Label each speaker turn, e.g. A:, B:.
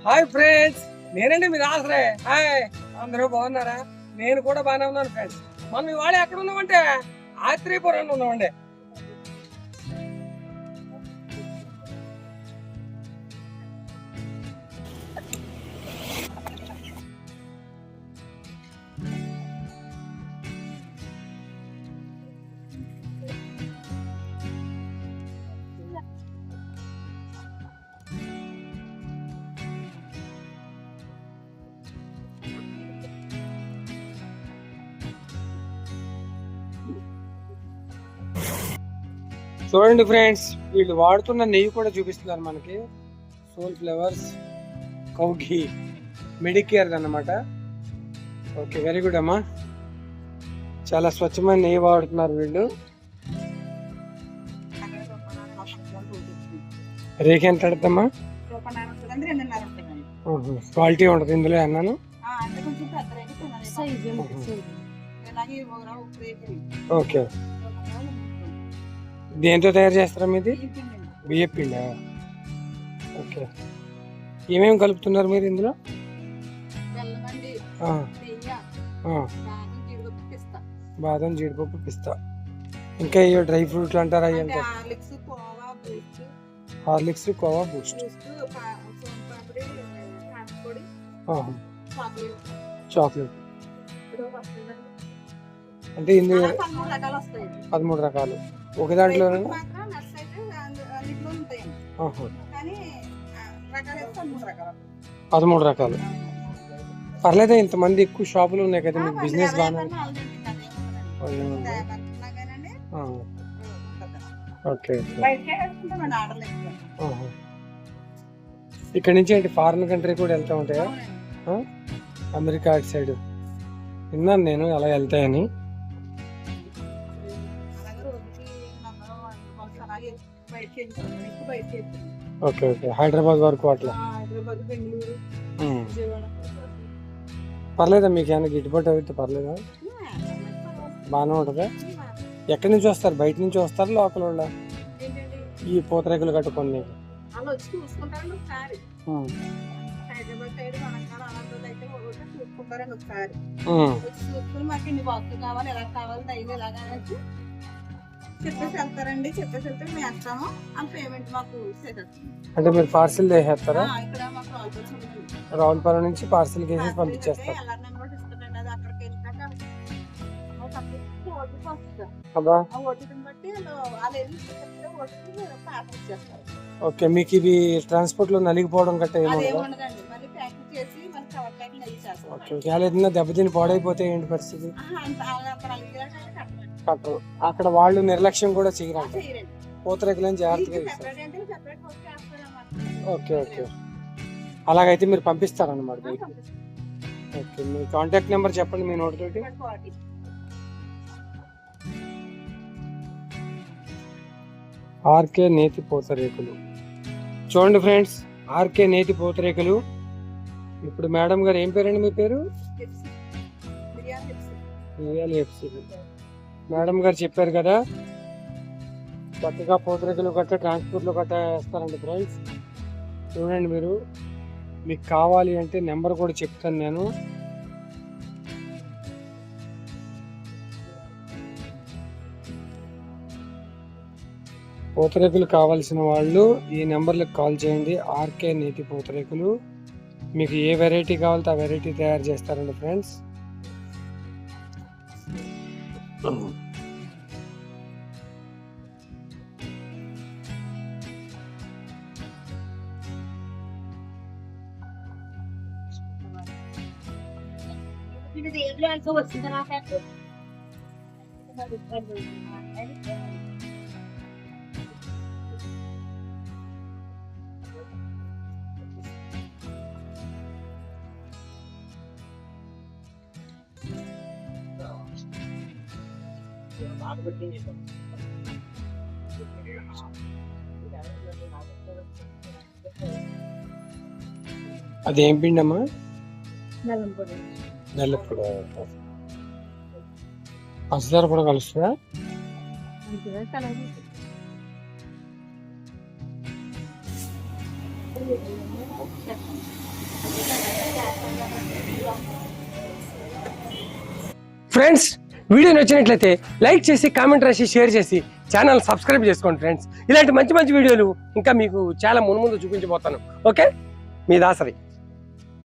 A: Hi friends, నేనండి మీ దాసరే. Hi, అందరూ బాగున్నారా? నేను కూడా బాగానే ఉన్నాను ఫ్రెండ్స్. మనం ఇవాళ ఎక్కడ ఉన్నామంటే ఆత్రేయపురంలో ఉన్నామండి. చూడండి ఫ్రెండ్స్, వీళ్ళు వాడుతున్న నెయ్యి కూడా చూపిస్తున్నారు మనకి. సోల్ ఫ్లేవర్స్ కౌ ఘీ మెడికేర్ అన్నమాట. ఓకే, వెరీ గుడ్ అమ్మా. చాలా స్వచ్ఛమైన నెయ్యి వాడుతున్నారు వీళ్ళు. రేఖ ఎంత అడుగుతామా? క్వాలిటీ ఉంటుంది ఇందులో అన్నాను. ఓకే, దేంతో తయారు చేస్తారా మీది? బియ్యం పిండా? ఓకే, ఏమేమి కలుపుతున్నారు మీరు ఇందులో? బాదం, జీడిపప్పు, పిస్తా, ఇంకా ఏ డ్రై ఫ్రూట్లు అంటారా? అంటే హార్లిక్స్, కోవా, బూస్ట్, చాక్లెట్. అంటే ఇందులో 13 రకాలు ఒక దాంట్లో. 13 రకాలు. పర్లేదా? ఇంతమంది ఎక్కువ షాపులు ఉన్నాయి కదా, మీకు బిజినెస్ బాగా. ఓకే, ఇక్కడ నుంచి ఏంటి ఫారిన్ కంట్రీ కూడా వెళ్తా ఉంటాయా? అమెరికా అటు సైడ్ విన్నాను నేను అలా వెళ్తాయని. ఓకే ఓకే, హైదరాబాద్ వరకు అట్లా. పర్లేదా? మీకు ఏమైనా గిట్టుబాటు అయితే పర్లేదా? బాగానే ఉంటుందా? ఎక్కడి నుంచి వస్తారు? బయట నుంచి వస్తారు లోకల్ వాళ్ళ? ఈ పూతరేకులు కట్టుకొని అంటే మీరు పార్సిల్ చేసేస్తారా? రావులపాలెం నుంచి పార్సిల్ చేసి పంపించేస్తారు. ఓకే, మీకు ఇవి ట్రాన్స్పోర్ట్ లో నలిగిపోవడం గట్టా ఏమో? ఏదైనా దెబ్బతిని పాడైపోతే ఏంటి పరిస్థితి? కట్టరు. అక్కడ వాళ్ళు నిర్లక్ష్యం కూడా చేయరంట. పూతరేకులని జాగ్రత్తగా ఇస్తారు. ఓకే ఓకే, అలాగైతే మీరు పంపిస్తారన్నమాట. ఓకే, మీ కాంటాక్ట్ నెంబర్ చెప్పండి మీ నోట్ తోటి. ఆర్కే నేతి పూతరేకులు. చూడండి ఫ్రెండ్స్, ఆర్కే నేతి పూతరేకులు. ఇప్పుడు మేడం గారు ఏం పేరండి మీ పేరు? మేడం గారు చెప్పారు కదా, చక్కగా పూతరేకులు గట్ట ట్రాన్స్పోర్ట్లో గట్ట వేస్తారండి ఫ్రెండ్స్. చూడండి, మీరు మీకు కావాలి అంటే నెంబర్ కూడా చెప్తాను నేను. పూతరేకులు కావాల్సిన వాళ్ళు ఈ నెంబర్లకు కాల్ చేయండి. ఆర్కే నేతి పూతరేకులు. మీకు ఏ వెరైటీ కావాలో ఆ వెరైటీ తయారు చేస్తారండి ఫ్రెండ్స్. అదేం పిండి అమ్మా? నల్లపొడి. పంచదార కూడా కలుస్తుందా? ఫ్రెండ్స్ వీడియో నచ్చినట్లయితే లైక్ చేసి కామెంట్ రాసి షేర్ చేసి ఛానల్ సబ్స్క్రైబ్ చేసుకోండి ఫ్రెండ్స్. ఇలాంటి మంచి మంచి వీడియోలు ఇంకా మీకు చాలా ముందు చూపించబోతాను. ఓకే, మీ దాసరి.